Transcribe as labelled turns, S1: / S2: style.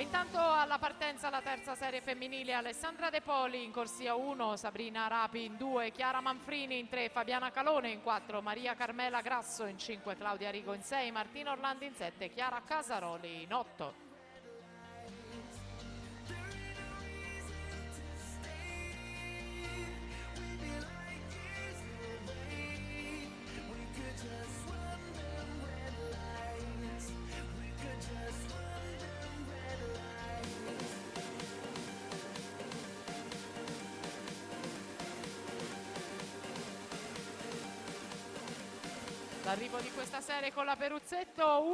S1: Intanto alla partenza la terza serie femminile, Alessandra De Poli in corsia 1, Sabrina Rapi in 2, Chiara Manfrini in 3, Fabiana Calone in 4, Maria Carmela Grasso in 5, Claudia Rigo in 6, Martina Orlando in 7, Chiara Casaroli in 8. L'arrivo di questa serie con la Peruzzetto,